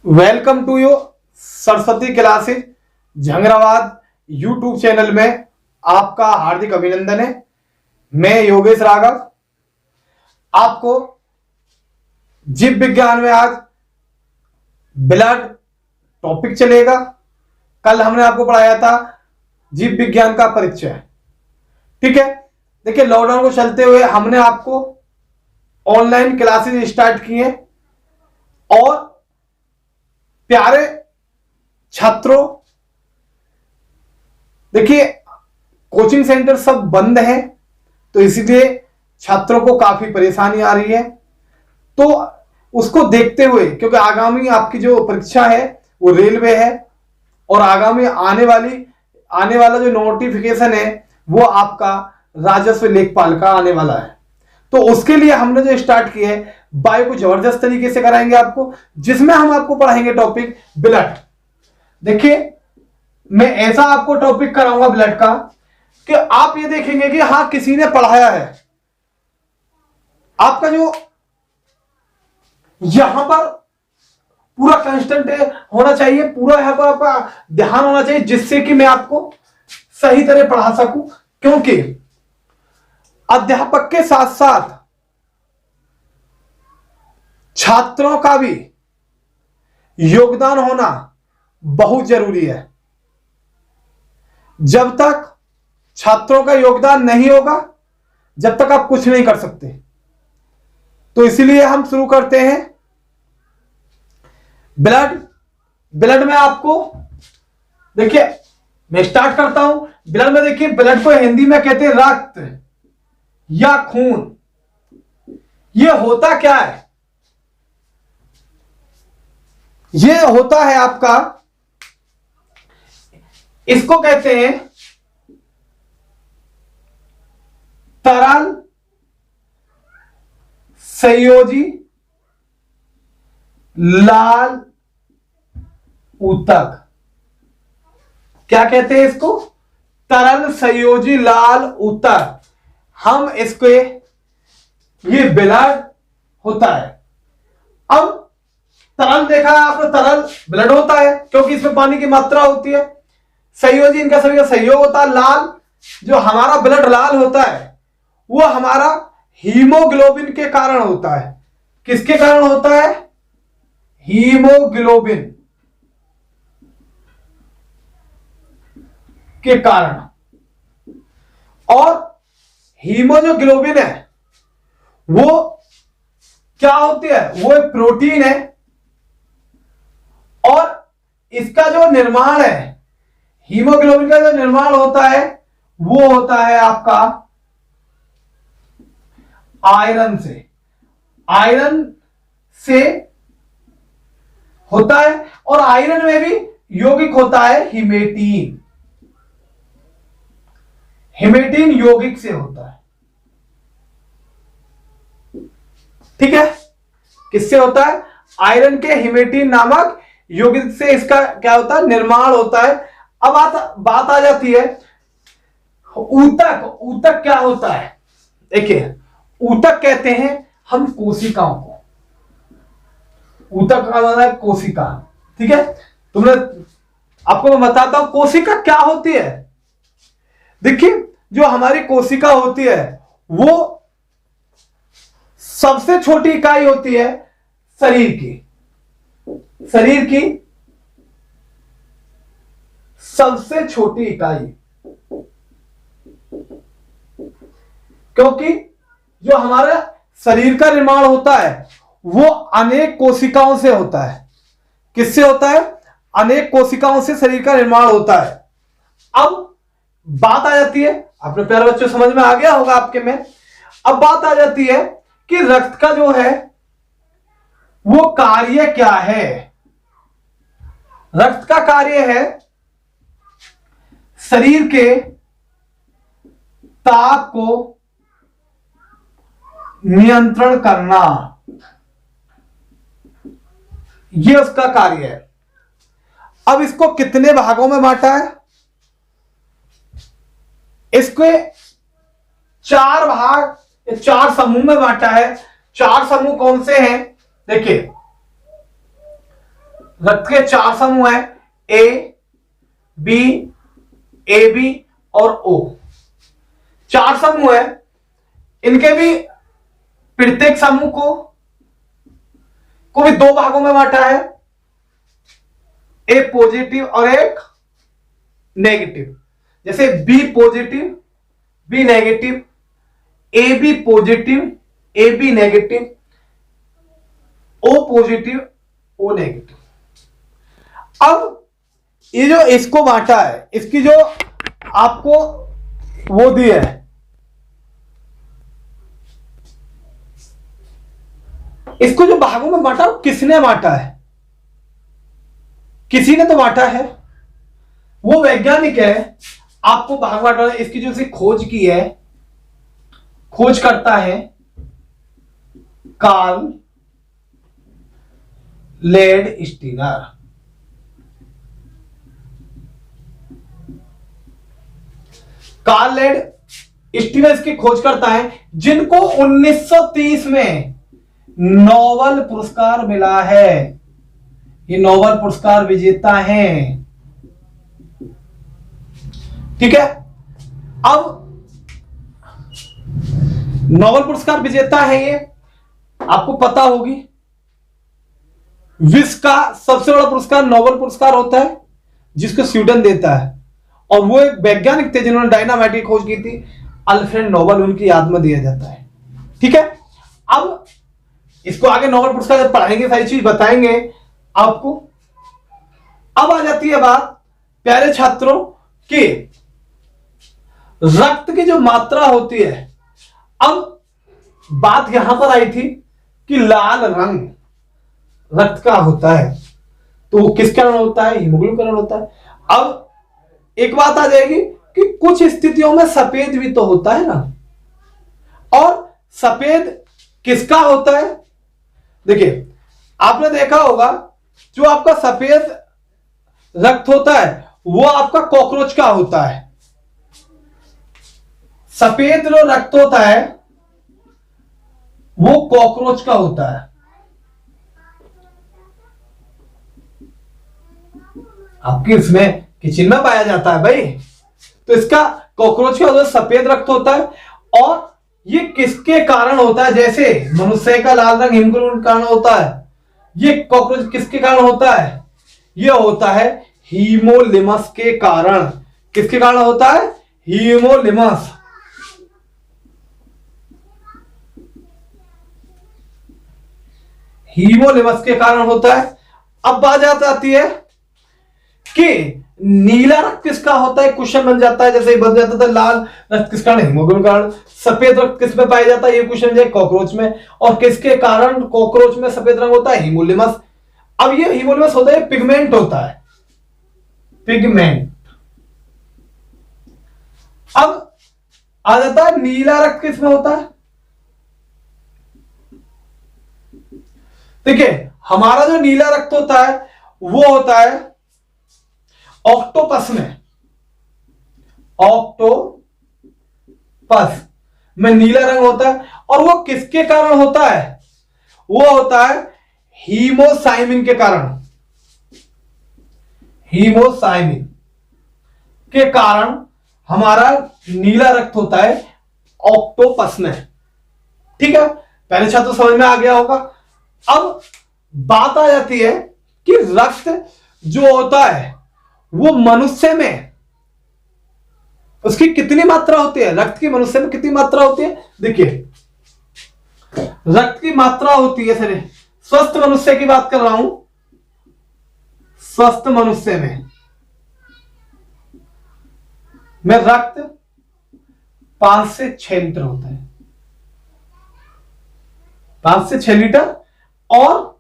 Welcome to your Saraswati classes Jhangrabad YouTube channel में आपका हार्दिक अभिनंदन है। मैं योगेश राघव आपको जीव विज्ञान में आज ब्लड टॉपिक चलेगा। कल हमने आपको पढ़ाया था जीव विज्ञान का परिचय। ठीक है, देखिए लॉकडाउन को चलते हुए हमने आपको ऑनलाइन क्लासेस स्टार्ट किए और प्यारे छात्रों, देखिए कोचिंग सेंटर सब बंद है तो इसीलिए छात्रों को काफी परेशानी आ रही है। तो उसको देखते हुए, क्योंकि आगामी आपकी जो परीक्षा है वो रेलवे है और आगामी आने वाला जो नोटिफिकेशन है वो आपका राजस्व लेखपाल का आने वाला है। तो उसके लिए हमने जो स्टार्ट किया है बायो को जबरदस्त तरीके से कराएंगे आपको, जिसमें हम आपको पढ़ाएंगे टॉपिक ब्लड। देखिए मैं ऐसा आपको टॉपिक कराऊंगा ब्लड का कि आप ये देखेंगे कि हां किसी ने पढ़ाया है। आपका जो यहां पर पूरा कांस्टेंट होना चाहिए, पूरा यहां पर आपका ध्यान होना चाहिए, जिससे कि मैं आपको सही तरह पढ़ा सकूं। क्योंकि अध्यापक के साथ साथ छात्रों का भी योगदान होना बहुत जरूरी है। जब तक छात्रों का योगदान नहीं होगा जब तक आप कुछ नहीं कर सकते। तो इसीलिए हम शुरू करते हैं ब्लड में आपको देखिए मैं स्टार्ट करता हूं। ब्लड में देखिए, ब्लड को हिंदी में कहते हैं रक्त या खून। यह होता क्या है? यह होता है आपका, इसको कहते हैं तरल संयोजी लाल ऊतक। क्या कहते हैं इसको? तरल संयोजी लाल ऊतक। हम इसको, ये ब्लड होता है। अब तरल देखा है आपने, तरल ब्लड होता है क्योंकि इसमें पानी की मात्रा होती है। संयोजी, इनका सभी का सहयोग होता है। लाल, जो हमारा ब्लड लाल होता है वो हमारा हीमोग्लोबिन के कारण होता है। किसके कारण होता है? हीमोग्लोबिन के कारण। और हीमो जो ग्लोबिन है वो क्या होती है? वो एक प्रोटीन है और इसका जो निर्माण है, हीमोग्लोबिन का जो निर्माण होता है वो होता है आपका आयरन से। आयरन से होता है और आयरन में भी यौगिक होता है हिमेटीन। हिमेटीन यौगिक से होता है। ठीक है, किससे होता है? आयरन के हिमेटीन नामक यौगिक से इसका क्या होता है? निर्माण होता है। अब बात आ जाती है ऊतक। ऊतक क्या होता है? देखिए, ऊतक कहते हैं हम कोशिकाओं को। ऊतक का मतलब है कोशिका। ठीक है, आपको मैं बताता हूं कोशिका क्या होती है। देखिए, जो हमारी कोशिका होती है वो सबसे छोटी इकाई होती है शरीर की। शरीर की सबसे छोटी इकाई, क्योंकि जो हमारा शरीर का निर्माण होता है वो अनेक कोशिकाओं से होता है। किससे होता है? अनेक कोशिकाओं से शरीर का निर्माण होता है। अब बात आ जाती है, अपने प्यारे बच्चों समझ में आ गया होगा आपके में। अब बात आ जाती है कि रक्त का जो है वो कार्य क्या है। रक्त का कार्य है शरीर के ताप को नियंत्रण करना। यह उसका कार्य है। अब इसको कितने भागों में बांटा है? इसको 4 भाग, 4 समूह में बांटा है। 4 समूह कौन से हैं? देखिए, रक्त के 4 समूह हैं, ए बी, ए बी और ओ। 4 समूह है, इनके भी प्रत्येक समूह को भी 2 भागों में बांटा है, एक पॉजिटिव और एक नेगेटिव। जैसे B positive, B negative, A B positive, A B negative, O positive, O negative. अब ये जो इसको बांटा है, इसकी जो आपको वो दी है, इसको जो भागों में बांटा, किसने बांटा है? किसी ने तो बांटा है, वो वैज्ञानिक है, आपको भाग बांटा है। इसकी जो इसकी खोज की है, खोज करता है कार्ल लैंडस्टीनर। कार्ल लैंडस्टीनर इसकी खोज करता है, जिनको 1930 में नोबेल पुरस्कार मिला है। ये नोबेल पुरस्कार विजेता हैं, ठीक है। अब नोबेल पुरस्कार विजेता है ये, आपको पता होगी विश्व का सबसे बड़ा पुरस्कार नोबेल पुरस्कार होता है, जिसको स्वीडन देता है। और वो एक वैज्ञानिक थे जिन्होंने डायनामाइट की खोज की थी, अल्फ्रेड नोबेल, उनकी याद में दिया जाता है, ठीक है। अब इसको आगे नोबेल पुरस्कार पढ़ाएंगे, सारी चीज बताएंगे आपको। अब आ जाती है बात प्यारे छात्रों कि रक्त की जो मात्रा होती है, अब बात यहां पर आई थी कि लाल रंग रक्त का होता है, तो वो किस कारण होता है? हीमोग्लोबिन कारण होता है। अब एक बात आ जाएगी कि कुछ स्थितियों में सफेद भी तो होता है ना, और सफेद किसका होता है? देखिए, आपने देखा होगा जो आपका सफेद रक्त होता है वो आपका कॉकरोच का होता है। सफेद जो रक्त होता है वो कॉकरोच का होता है। आपके इसमें किचन में पाया जाता है भाई, तो इसका कॉकरोच का जो सफेद रक्त होता है। और ये किसके कारण होता है? जैसे मनुष्य का लाल रंग हीमोग्लोबिन के कारण होता है, ये कॉकरोच किसके कारण होता है? ये होता है हीमोलिमस के कारण। किसके कारण होता है? हीमोलिमस। हीमोलिमस के कारण होता है। अब बात आती है कि नीला रक्त किसका होता है? क्वेश्चन बन जाता है, जैसे ही बन जाता था लाल रक्त किस कारण? हीमोग्लोबिन कारण। सफेद रक्त किस में पाया जाता है? ये क्वेश्चन है कॉकरोच में। और किसके कारण कॉकरोच में सफेद रंग होता है? हीमोलिमस। अब ये हीमोलिमस होता है, पिगमेंट होता है, पिगमेंट। अब आ जाता है नीला रक्त किसमें होता है? देखिए, हमारा जो नीला रक्त होता है वो होता है ऑक्टोपस में। ऑक्टोपस में नीला रंग होता है। और वो किसके कारण होता है? वो होता है हीमोसाइमिन के कारण। हीमोसाइमिन के कारण हमारा नीला रक्त होता है ऑक्टोपस में, ठीक है। पहले छात्र समझ में आ गया होगा। अब बात आ जाती है कि रक्त जो होता है वो मनुष्य में उसकी कितनी मात्रा होती है? रक्त की मनुष्य में कितनी मात्रा होती है? देखिए, रक्त की मात्रा होती है, सर स्वस्थ मनुष्य की बात कर रहा हूं, स्वस्थ मनुष्य में रक्त 5 से 6 लीटर होता है, 5 से 6 लीटर। और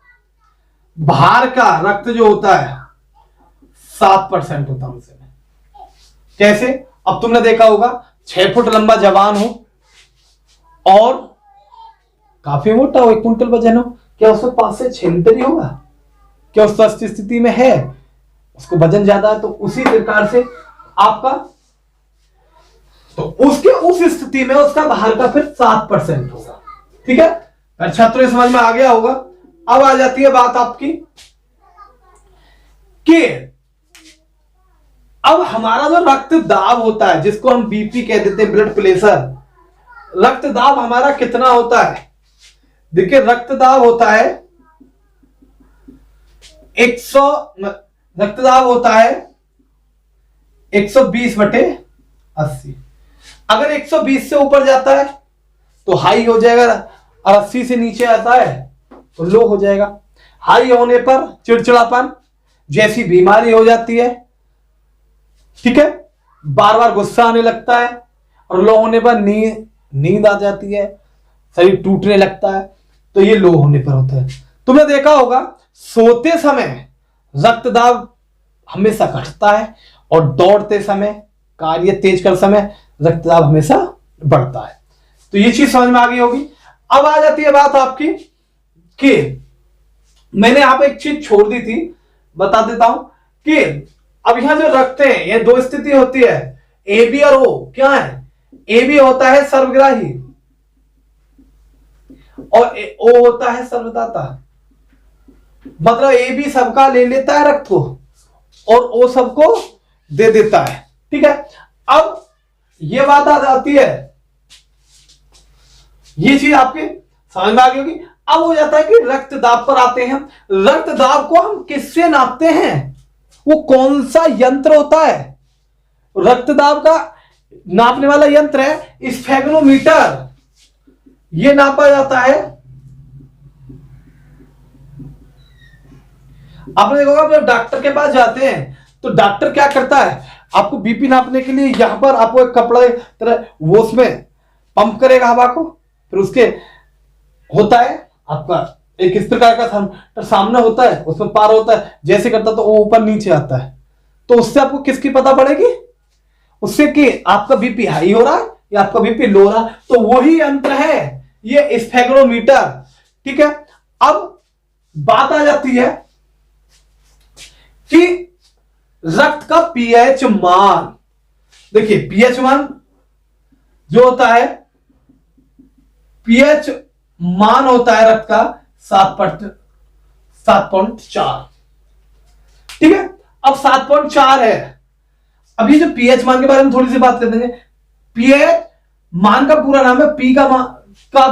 बाहर का रक्त जो होता है 7% होता है उनसे में। कैसे? अब तुमने देखा होगा 6 फुट लंबा जवान हो और काफी मोटा हो, 1 क्विंटल वजन हो, क्या उसमें 5 से 6 लीटर ही होगा? क्या उस स्वस्थ स्थिति में है? उसको वजन ज्यादा है, तो उसी प्रकार से आपका, तो उसके उस स्थिति में उसका बाहर का फिर 7% होगा, ठीक है। छात्रों समझ में आ गया होगा। अब आ जाती है बात आपकी कि अब हमारा जो रक्त दाब होता है, जिसको हम बीपी कह देते हैं, ब्लड प्रेशर, रक्त दाब हमारा कितना होता है? देखिए रक्त दाब होता है 100, रक्त दाब होता है 120/80। अगर 120 से ऊपर जाता है तो हाई हो जाएगा, और 80 से नीचे आता है तो लो हो जाएगा। हाई होने पर चिड़चिड़ापन जैसी बीमारी हो जाती है, ठीक है, बार बार गुस्सा आने लगता है, और लो होने पर नींद आ जाती है, शरीर टूटने लगता है, तो ये लो होने पर होता है। तुमने देखा होगा सोते समय रक्त दाब हमेशा घटता है, और दौड़ते समय, कार्य तेज कर समय रक्त दाब हमेशा बढ़ता है। तो ये चीज समझ में आ गई होगी। अब आ जाती है बात आपकी कि मैंने यहां पर एक चीज छोड़ दी थी, बता देता हूं कि अब यहां जो रखते हैं, ये दो स्थिति होती है, ए बी और ओ। क्या है? ए बी होता है सर्वग्राही और ओ होता है सर्वदाता। मतलब ए बी सबका ले लेता है रक्त को, और ओ सबको दे देता है, ठीक है। अब ये बात आ जाती है, ये चीज आपके समझ में आ गई होगी। अब हो जाता है कि रक्त दाब पर आते हैं। रक्त दाब को हम किससे नापते हैं? वो कौन सा यंत्र होता है? रक्त दाब का नापने वाला यंत्र है स्फेग्नोमीटर। ये नापा जाता है, आपने देखा होगा जब डॉक्टर के पास जाते हैं तो डॉक्टर क्या करता है, आपको बीपी नापने के लिए यहां पर आपको एक कपड़ा तरह वो उसमें पंप करेगा हवा को, फिर उसके होता है आपका एक इस प्रकार का थर्मामीटर सामने होता है, उसमें पार होता है, जैसे करता तो वो ऊपर नीचे आता है। तो उससे आपको किसकी पता पड़ेगी? उससे कि आपका बीपी हाई हो रहा है या आपका बीपी लो रहा है। तो वही यंत्र है ये स्फेग्नोमीटर, ठीक है। अब बात आ जाती है कि रक्त का पीएच मान। देखिए पीएच मान जो होता है, पीएच मान होता है रक्त का 7.4, ठीक है। अब 7.4 है। अभी जो पीएच मान के बारे में थोड़ी सी बात कर देंगे। पीएच मान का पूरा नाम है, पी का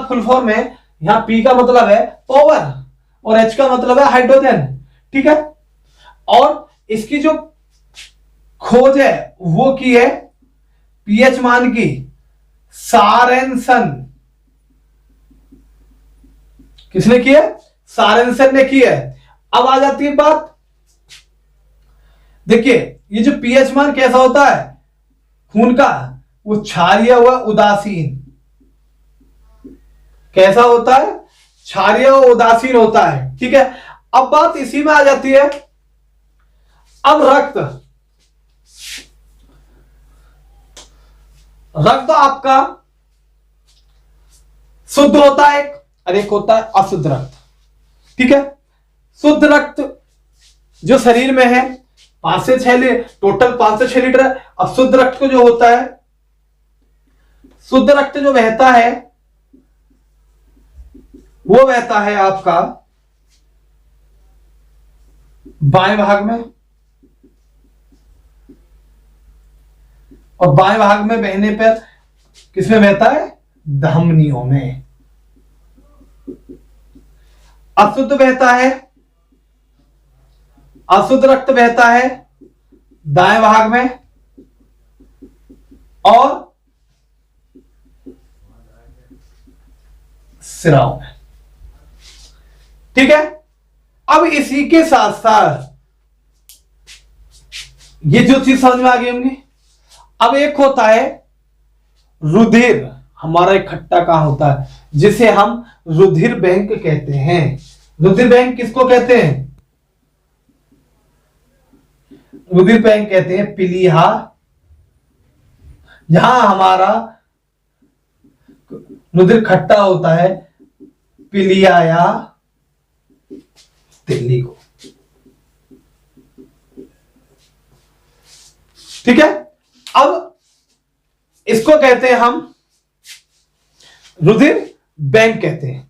फुल फॉर्म है, यहां पी का मतलब है पावर और एच का मतलब है हाइड्रोजन, ठीक है। और इसकी जो खोज है वो की है पीएच मान की सारेंसन। किसने की है? सारेंसन ने की है। अब आ जाती है बात, देखिए ये जो पीएच मान कैसा होता है खून का, वो क्षारीय व उदासीन। कैसा होता है? क्षारीय व उदासीन होता है, ठीक है। अब बात इसी में आ जाती है, अब रक्त आपका शुद्ध होता है और एक होता है अशुद्ध रक्त, ठीक है। शुद्ध रक्त जो शरीर में है 5 से 6 लीटर, टोटल 5 से 6 लीटर है। अशुद्ध रक्त को जो होता है, शुद्ध रक्त जो बहता है वो बहता है आपका बाएं भाग में, और बाएं भाग में बहने पर किसमें बहता है? धमनियों में। अशुद्ध बहता है, अशुद्ध रक्त बहता है दाएं भाग में और सिराओं में, ठीक है। अब इसी के साथ साथ ये जो चीज समझ में आ गई होंगी। अब एक होता है रुधिर, हमारा इकट्ठा कहां होता है, जिसे हम रुधिर बैंक कहते हैं। रुधिर बैंक किसको कहते हैं? रुधिर बैंक कहते हैं पीलिया, जहां हमारा रुधिर इकट्ठा होता है, पीलिया या तिल्ली को, ठीक है। अब इसको कहते हैं हम रुधिर बैंक कहते हैं।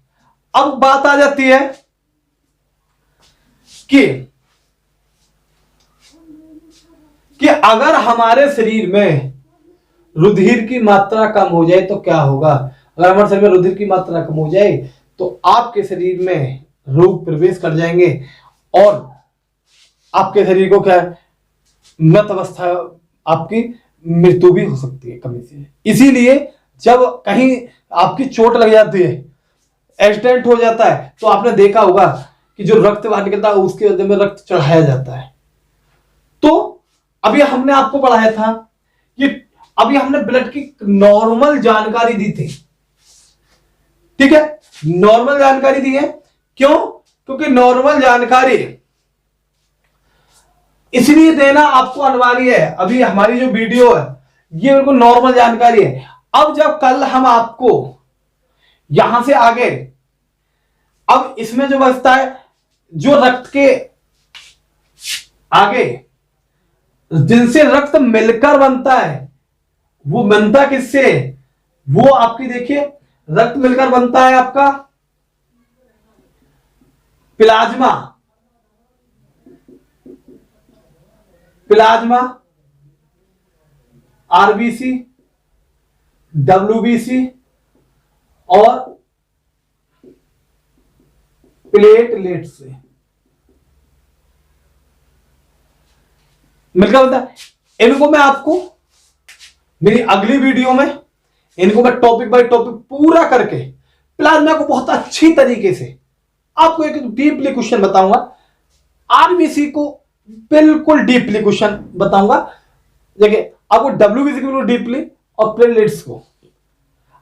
अब बात आ जाती है कि कि अगर हमारे शरीर में रुधिर की मात्रा कम हो जाए तो क्या होगा। अगर हमारे शरीर में रुधिर की मात्रा कम हो जाए तो आपके शरीर में रोग प्रवेश कर जाएंगे और आपके शरीर को क्या मृत अवस्था, आपकी मृत्यु भी हो सकती है कमी से। इसीलिए जब कहीं आपकी चोट लग जाती है, एक्सीडेंट हो जाता है, तो आपने देखा होगा कि जो रक्त बाहर निकलता है उसके हृदय में रक्त चढ़ाया जाता है। तो अभी हमने आपको पढ़ाया था कि अभी हमने ब्लड की नॉर्मल जानकारी दी थी, ठीक है, नॉर्मल जानकारी दी है। क्यों? क्योंकि नॉर्मल जानकारी इसलिए देना आपको अनिवार्य है। अभी हमारी जो वीडियो है ये बिल्कुल नॉर्मल जानकारी है। अब जब कल हम आपको यहां से आगे, अब इसमें जो बचता है, जो रक्त के आगे जिनसे रक्त मिलकर बनता है, वो बनता किससे? वो आपकी देखिए रक्त मिलकर बनता है आपका प्लाज्मा, प्लाज्मा, आरबीसी, डब्ल्यूबीसी और प्लेटलेट से मिलकर बनता है। इनको मैं आपको मेरी अगली वीडियो में इनको मैं टॉपिक बाय टॉपिक पूरा करके प्लाज्मा को बहुत अच्छी तरीके से आपको एक डीपली क्वेश्चन बताऊंगा, आरबीसी को बिल्कुल डीपली क्वेश्चन बताऊंगा, देखिए आपको डब्ल्यूबीसी को बिल्कुल डीपली और प्लेटलेट्स को।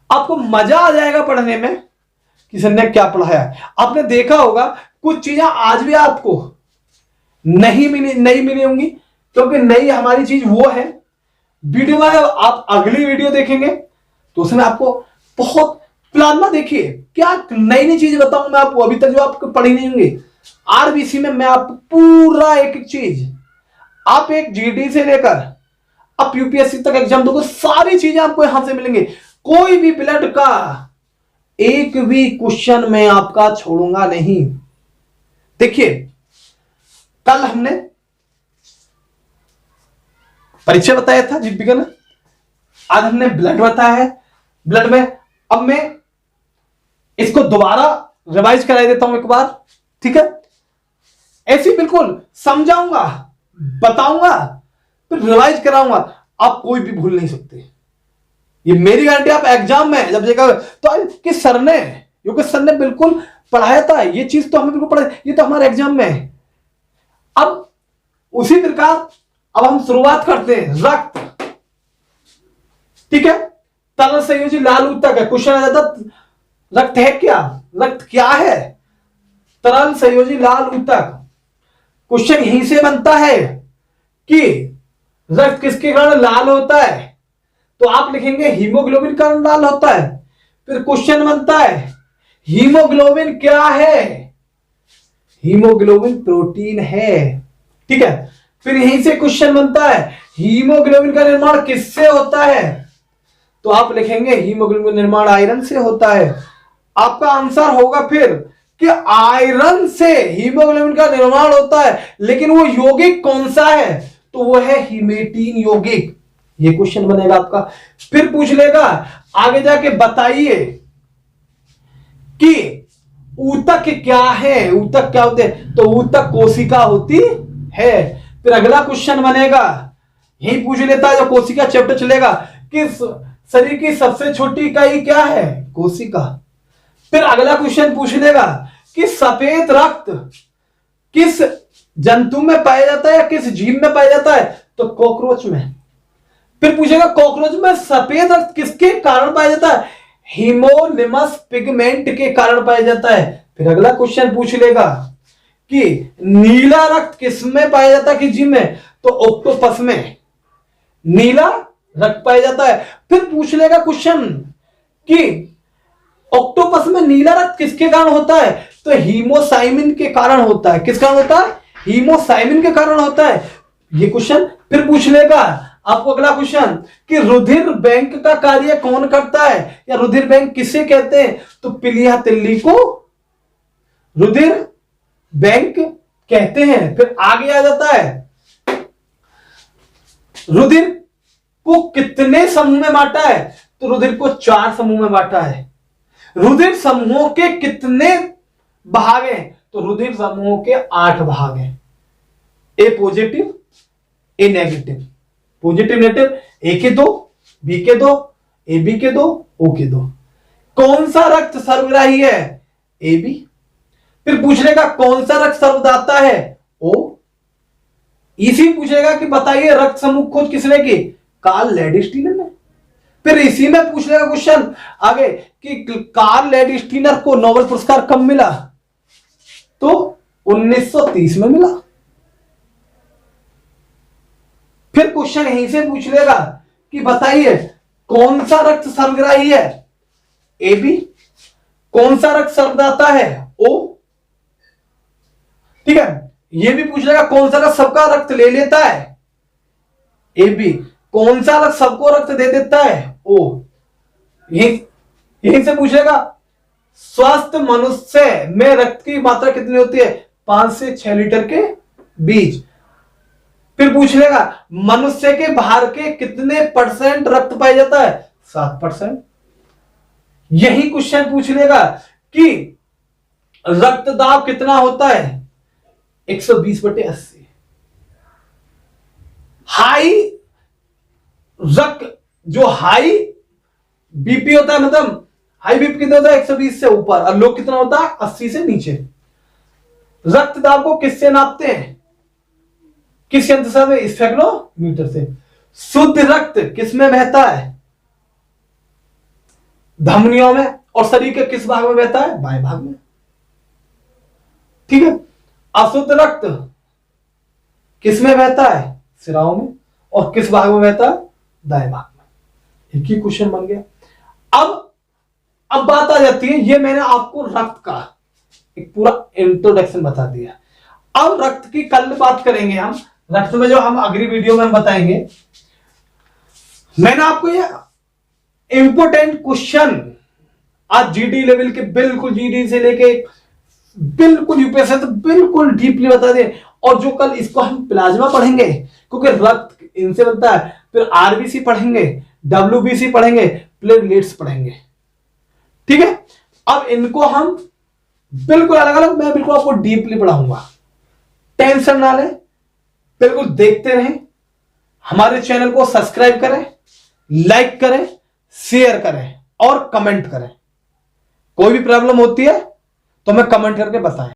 आपको मजा आ जाएगा पढ़ने में कि सर ने क्या पढ़ाया है। आपने देखा होगा कुछ चीजें आज भी आपको नहीं मिली होंगी, क्योंकि नई हमारी चीज वो है। वीडियो में आप अगली वीडियो देखेंगे तो उसमें आपको बहुत प्लाज्मा, देखिए क्या नई नई चीज बताऊं मैं आपको, अभी तक जो आपको पढ़ी नहीं होंगी। आरबीसी में मैं आपको पूरा एक एक चीज, आप एक जीडी से लेकर आप यूपीएससी तक एग्जाम दोगे, सारी चीजें आपको यहां से मिलेंगी। कोई भी ब्लड का एक भी क्वेश्चन मैं आपका छोड़ूंगा नहीं। देखिए कल हमने परिचय बताया था जीव विज्ञान, आज हमने ब्लड बताया है। ब्लड में अब मैं इसको दोबारा रिवाइज करा देता हूं एक बार, ठीक है, ऐसी बिल्कुल समझाऊंगा, बताऊंगा, फिर रिवाइज कराऊंगा, आप कोई भी भूल नहीं सकते। ये मेरी गारंटी। आप एग्जाम में जब देखा तो कि सर ने, क्योंकि सर ने बिल्कुल पढ़ाया था, ये चीज तो हमें बिल्कुल पढ़ा, ये तो हमारे एग्जाम में है। अब उसी प्रकार अब हम शुरुआत करते हैं रक्त, ठीक है, तरल संयोजी लाल ऊतक है। क्वेश्चन आ जाता रक्त है क्या, रक्त क्या है, तरल संयोजी लाल ऊतक। क्वेश्चन यहीं से बनता है कि रक्त किसके कारण लाल होता है, तो आप लिखेंगे हीमोग्लोबिन कारण लाल होता है। फिर क्वेश्चन बनता है हीमोग्लोबिन क्या है, हीमोग्लोबिन प्रोटीन है, ठीक है। फिर यहीं से क्वेश्चन बनता है हीमोग्लोबिन का निर्माण किससे होता है, तो आप लिखेंगे हीमोग्लोबिन का निर्माण आयरन से होता है। आपका आंसर होगा फिर कि आयरन से हीमोग्लोबिन का निर्माण होता है, लेकिन वो यौगिक कौन सा है, तो वो है हिमेटीन यौगिक। ये क्वेश्चन बनेगा आपका। फिर पूछ लेगा आगे जाके बताइए कि ऊतक क्या है, ऊतक क्या होते हैं, तो ऊतक कोशिका होती है। फिर अगला क्वेश्चन बनेगा, यही पूछ लेता है जो कोशिका चैप्टर चलेगा, कि शरीर की सबसे छोटी इकाई क्या है, कोशिका। फिर अगला क्वेश्चन पूछ लेगा कि सफेद रक्त किस जंतु में पाया जाता है या किस जीव में पाया जाता है, तो कॉकरोच में। फिर पूछेगा कॉकरोच में सफेद रक्त किसके कारण पाया जाता है, हीमोलिमस पिगमेंट के कारण पाया जाता है। फिर अगला क्वेश्चन पूछ लेगा कि नीला रक्त किस में पाया जाता है, किस जीव में, तो ऑक्टोपस में नीला रक्त पाया जाता है। फिर पूछ लेगा क्वेश्चन कि ऑक्टोपस में नीला रक्त किसके कारण होता है, तो हीमोसाइमिन के कारण होता है। किस कारण होता है, हीमोसाइमिन के कारण होता है, ये क्वेश्चन। फिर पूछ लेगा आपको अगला क्वेश्चन कि रुधिर बैंक का कार्य कौन करता है, या रुधिर बैंक किसे कहते हैं, तो पीलिया तिल्ली को रुधिर बैंक कहते हैं। फिर आगे आ जाता है रुधिर को कितने समूह में बांटा है? तो रुधिर को 4 समूह में बांटा है। रुधिर समूहों के कितने भाग हैं? तो रुधिर समूहों के 8 भाग हैं। ए पॉजिटिव, ए नेगेटिव, पॉजिटिव नेगेटिव, ए के 2, बी के 2, ए बी के 2, ओ के 2। कौन सा रक्त सर्वग्राही है? A B. फिर पूछेगा कौन सा रक्त सर्वदाता है? ओ। इसी पूछेगा कि बताइए रक्त समूह खोज किसने की? कार्ल लैंडस्टीनर ने। फिर इसी में पूछ लेगा क्वेश्चन आगे कि कार्ल लैंडस्टीनर को नोबेल पुरस्कार कब मिला? तो 1930 में मिला। फिर क्वेश्चन यहीं से पूछ लेगा कि बताइए कौन सा रक्त सर्वग्राही है? A B. कौन सा रक्त सर्वदाता है? ओ। ठीक है। यह भी पूछ लेगा कौन सा रक्त सबका रक्त ले लेता है? A B. कौन सा रक्त सबको रक्त दे देता है? ओ। यहीं से पूछेगा स्वस्थ मनुष्य में रक्त की मात्रा कितनी होती है? 5 से 6 लीटर के बीच। फिर पूछ लेगा मनुष्य के बाहर के कितने % रक्त पाया जाता है? 7%। यही क्वेश्चन पूछ लेगा कि रक्तदाब कितना होता है? 120/80। हाई जो हाई बीपी होता है, मतलब हाई बीपी कितना होता है? 120 से ऊपर। और लो कितना होता है? 80 से नीचे। रक्तदाब को किससे नापते हैं? किस यंत्र से? स्फेग्नोमीटर से। शुद्ध रक्त किसमें बहता है? धमनियों में। और शरीर के किस भाग में बहता है? बाएं भाग में। ठीक है। अशुद्ध रक्त किसमें बहता है? सिराओं में। और किस भाग में बहता है? दाएं भाग में। एक ही क्वेश्चन बन गया। अब बात आ जाती है, ये मैंने आपको रक्त का एक पूरा इंट्रोडक्शन बता दिया। अब रक्त की कल बात करेंगे हम। रक्त में जो हम अगली वीडियो में हम बताएंगे। मैंने आपको ये इंपोर्टेंट क्वेश्चन आज जीडी लेवल के, बिल्कुल जीडी से लेके बिल्कुल यूपीएससी तो बिल्कुल डीपली बता दे। और जो कल इसको हम प्लाज्मा पढ़ेंगे, क्योंकि रक्त इनसे बनता है। फिर आरबीसी पढ़ेंगे, डब्ल्यूबीसी पढ़ेंगे, प्लेटलेट्स पढ़ेंगे। ठीक है। अब इनको हम बिल्कुल अलग अलग, मैं बिल्कुल आपको डीपली पढ़ाऊंगा। टेंशन ना लें, बिल्कुल देखते रहें। हमारे चैनल को सब्सक्राइब करें, लाइक करें, शेयर करें और कमेंट करें। कोई भी प्रॉब्लम होती है तो हमें कमेंट करके बताएं।